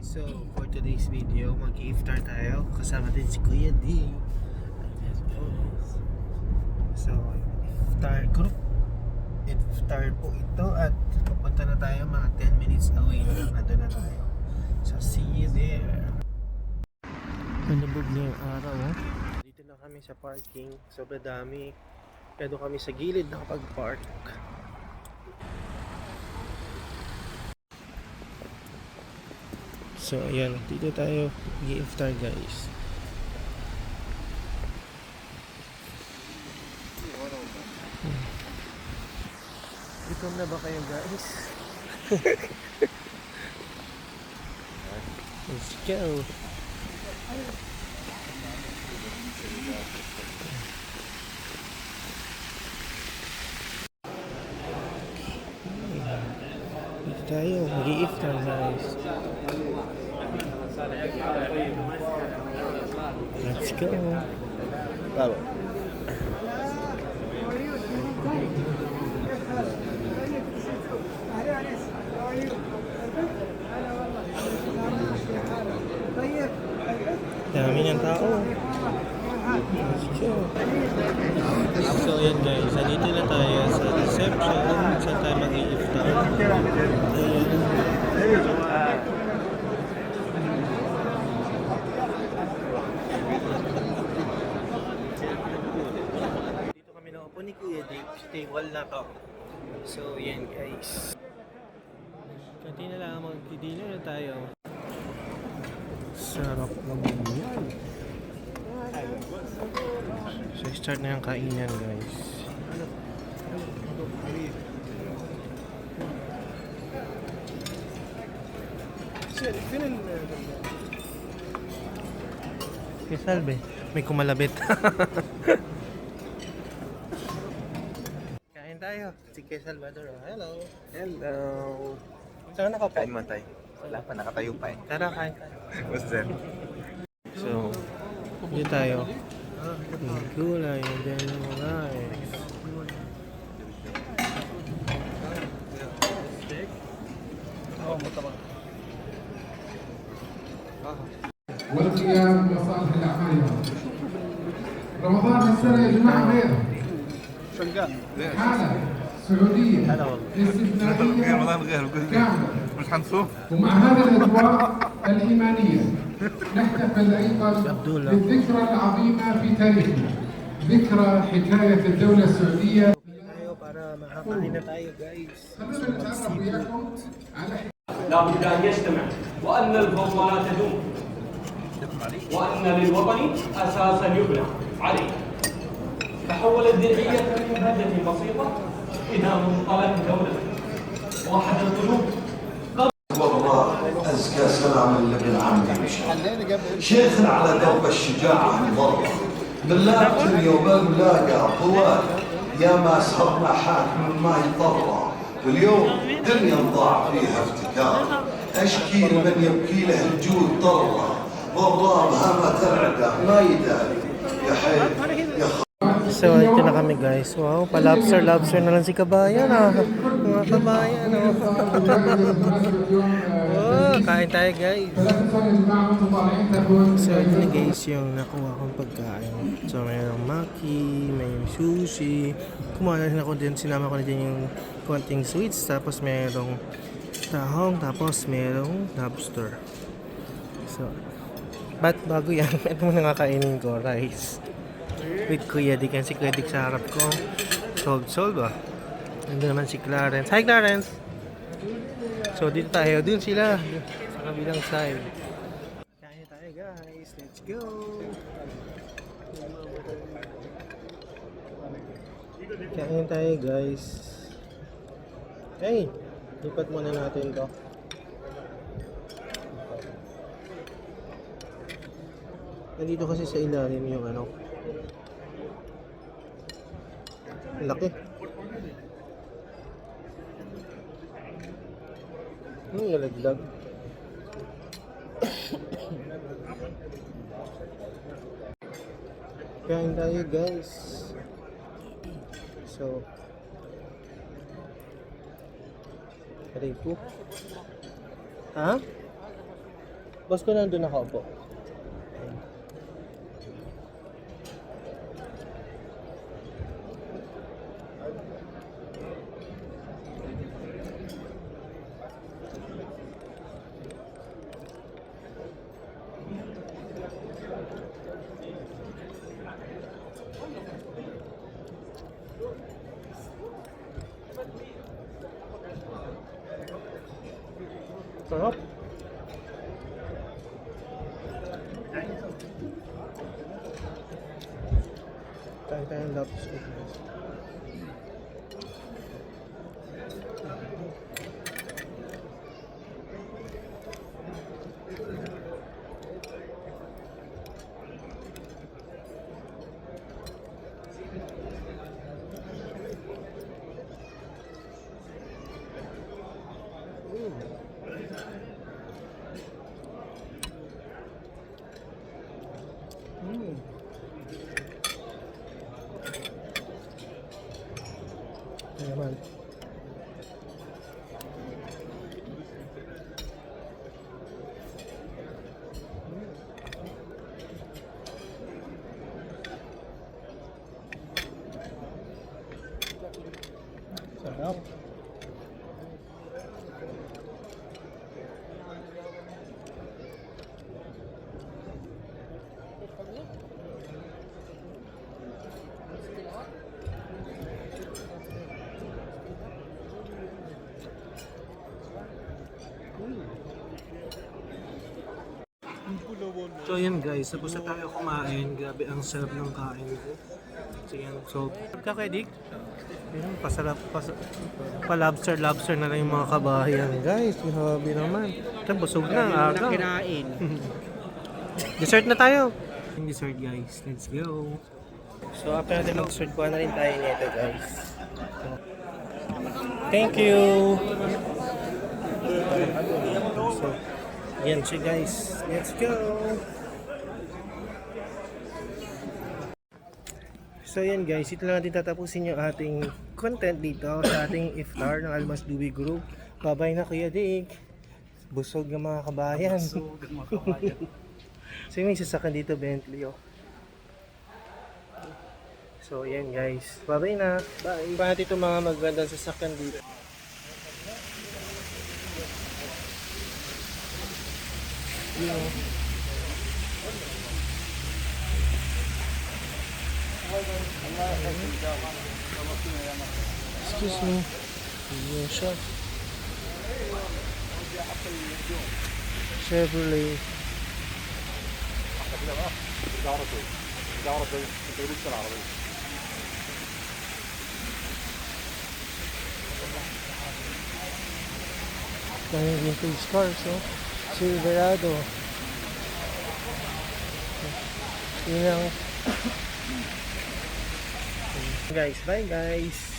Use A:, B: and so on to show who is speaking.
A: So, for today's video, mag-iftar tayo. Kasama din si Kuya D. So, iftar group. Iftar po ito at pupunta na tayo mga 10 minutes away na. Nandun na tayo. So, see you there. Nalubog na yung araw. Dito na kami sa parking. Sobrang dami. Kaya doon kami sa gilid nakapag-park. So ayan, dito tayo i-iftar guys. Gutom na ba kayo guys? Let's go. Dito tayo i-iftar guys. Let's go. Bravo. Dami ng tao. Let's go. So yan guys, nandito na tayo sa reception. Saan tayo mag-i-iftar? Ni Kuya Dick, stable na to. So yan guys, kanti na lang mag-dinner na tayo. Sarap naman yan. So start na yung kainan guys. Salve, may kumalabit. Tayo. Si Kuya Salvador. Hello. Hello. Saan nakapo?
B: Kain mo tayo. Wala pa, nakatayo pa eh.
A: Tara, kain tayo.
B: What's that?
A: So, dito tayo. Yung gulay and then yung rice.
C: والقيام بمصالح الاعمال. رمضان السنه يا جماعه غير حالة سعودية استثنائية كاملة
B: مش هنصوم
C: ومع هذه الأجواء الإيمانية نحتفل أيضا بالذكرى العظيمة في تاريخنا ذكرى حكاية الدولة السعودية.
D: لا بد أن يجتمع وأن الفوضى لا تدوم وأن للوطن أساسا يبنى عليه. تحولت درعية من بلدة بسيطة إلى منطلق دولة واحد القلوب.
E: والله أزكى سلام لابن عمي شيخنا على درب الشجاعة والضرب ملاك اليوم الملاقى طوال يا ما سهرنا حاكم ما يضرى واليوم دنيا ضاع فيها افتكار أشكي لمن يبكي له الجود ضرة ضرام هما ترعده ما يداري يا حي يا
A: So, ito na kami guys. Wow, pa-lobster na lang si Kabayan ah. Mga Kabayan oh. Oh, kain tayo guys. So, ito na guys yung nakuha kong pagkain. So, mayroong maki, may sushi. Kumuha na rin ako din, sinama ko na din yung konting sweets. Tapos mayroong tahong, tapos mayroong lobster. So, bago yan, ito muna kakainin ko, rice. With Kuya Dick, and si Kuya Dick sa harap ko. Solve ba? Nandun naman si Clarence. Hi Clarence! So dito tayo, dun sila sa kabilang side. Kain tayo guys, let's go! Kain tayo guys. Hey! Lipat muna natin to. Nandito kasi sa ilalim yung ano, laki. Nalaglag. Kain tayo guys. So, aray po. Ha? Boss ko nandun nakaupo. Sarap. Kain tayo ng lobster. Naman. Sarap. So yun guys, tapos na tayo kumain. Grabe ang sarap ng kain ko. So yan, so kakedik. Yun, pasarap, pa-lobster na lang yung mga kabahayan guys. Grabe naman. Ito, busog na ang aga.
F: Kinain.
A: Dessert na tayo. Yung dessert guys, let's go. So after natin mag-dessert, kuha na rin tayo nito guys. So, thank you. So, yan siya guys. Let's go. So yan guys, ito lang natin tatapusin yung ating content dito sa ating iftar ng Almas Dubi Group. Babay na Kuya Dick. Busog ng mga kabayan. So yung may sasakyan dito, Bentley oh. So yan guys, babay na. Bye. Pa natin itong mga magandang sasakyan dito. Excuse me. Yan siya. Chevrolet. Dahil vintage cars, oh. Silverado. Yun lang. Guys, bye guys.